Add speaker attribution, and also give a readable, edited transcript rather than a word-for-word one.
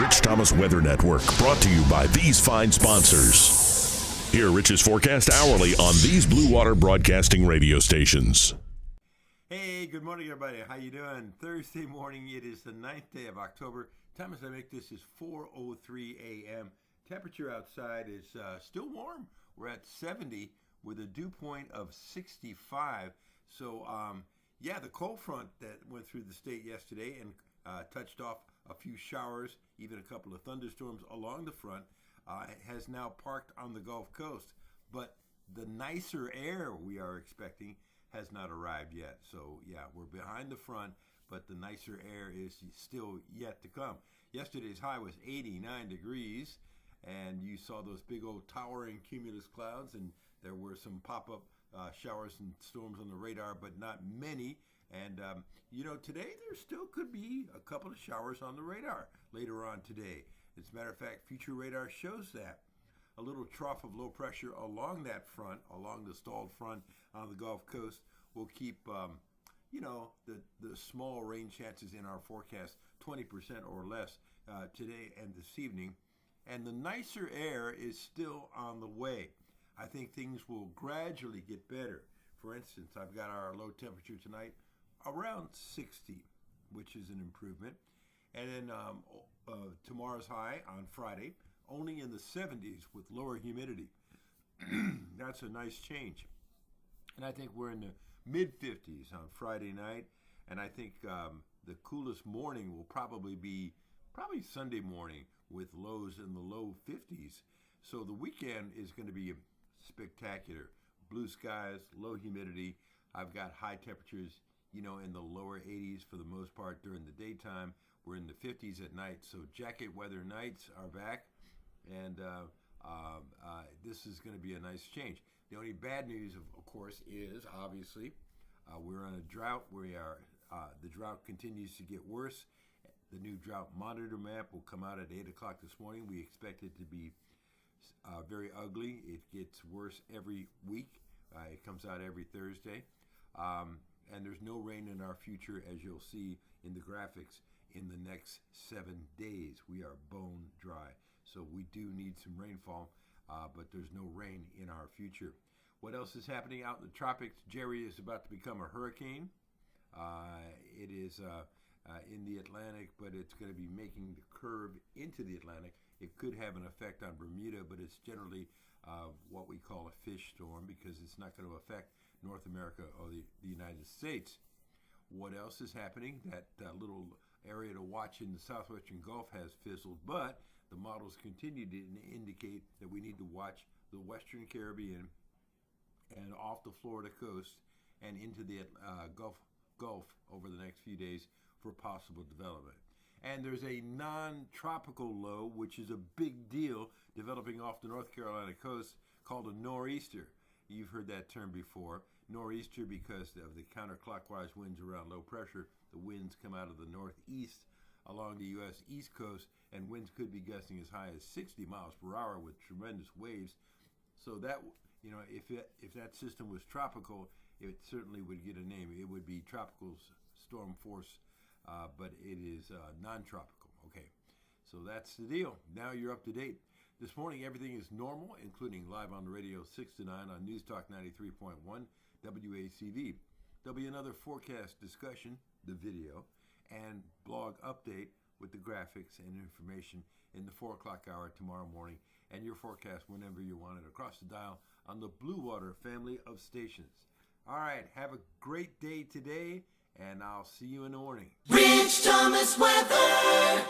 Speaker 1: Rich Thomas Weather Network, brought to you by these fine sponsors. Hear Rich's forecast hourly on these Blue Water Broadcasting radio stations.
Speaker 2: Hey, good morning, everybody. How you doing? Thursday morning. It is the 9th day of October. Time as I make this is 4:03 a.m. Temperature outside is still warm. We're at 70 with a dew point of 65. So, the cold front that went through the state yesterday and touched off a few showers, even a couple of thunderstorms along the front, has now parked on the Gulf Coast. But the nicer air we are expecting has not arrived yet. So, we're behind the front, but the nicer air is still yet to come. Yesterday's high was 89 degrees, and you saw those big old towering cumulus clouds, and there were some pop-up showers and storms on the radar, but not many. And, today there still could be a couple of showers on the radar later on today. As a matter of fact, future radar shows that. A little trough of low pressure along that front, along the stalled front on the Gulf Coast, will keep, the small rain chances in our forecast 20% or less today and this evening. And the nicer air is still on the way. I think things will gradually get better. For instance, I've got our low temperature tonight around 60, which is an improvement. And then tomorrow's high on Friday, only in the 70s with lower humidity. That's a nice change. And I think we're in the mid-50s on Friday night. And I think the coolest morning will probably be Sunday morning with lows in the low 50s. So the weekend is going to be spectacular. Blue skies, low humidity. I've got high temperatures, in the lower 80s for the most part during the daytime. We're in the 50s at night. So jacket weather nights are back. And this is going to be a nice change. The only bad news, of course, is obviously we're on a drought. The drought continues to get worse. The new drought monitor map will come out at 8 o'clock this morning. We expect it to be very ugly. It gets worse every week. It comes out every Thursday. And there's no rain in our future, as you'll see in the graphics, in the next 7 days. We are bone dry. So we do need some rainfall, but there's no rain in our future. What else is happening out in the tropics? Jerry is about to become a hurricane. It is in the Atlantic, but it's going to be making the curve into the Atlantic. It could have an effect on Bermuda, but it's generally what we call a fish storm because it's not going to affect North America or the United States. What else is happening? That little area to watch in the southwestern Gulf has fizzled, but the models continue to indicate that we need to watch the Western Caribbean and off the Florida coast and into the Gulf over the next few days for possible development. And there's a non-tropical low, which is a big deal, developing off the North Carolina coast called a nor'easter. You've heard that term before. Nor'easter because of the counterclockwise winds around low pressure. The winds come out of the northeast along the U.S. East Coast, and winds could be gusting as high as 60 miles per hour with tremendous waves. So that, if that system was tropical, it certainly would get a name. It would be tropical storm force, but it is non-tropical. Okay, so that's the deal. Now you're up to date. This morning, everything is normal, including live on the radio 6 to 9 on News Talk 93.1 WACV. There'll be another forecast discussion, the video, and blog update with the graphics and information in the 4 o'clock hour tomorrow morning, and your forecast whenever you want it across the dial on the Blue Water family of stations. All right, have a great day today, and I'll see you in the morning.
Speaker 3: Rich Thomas Weather.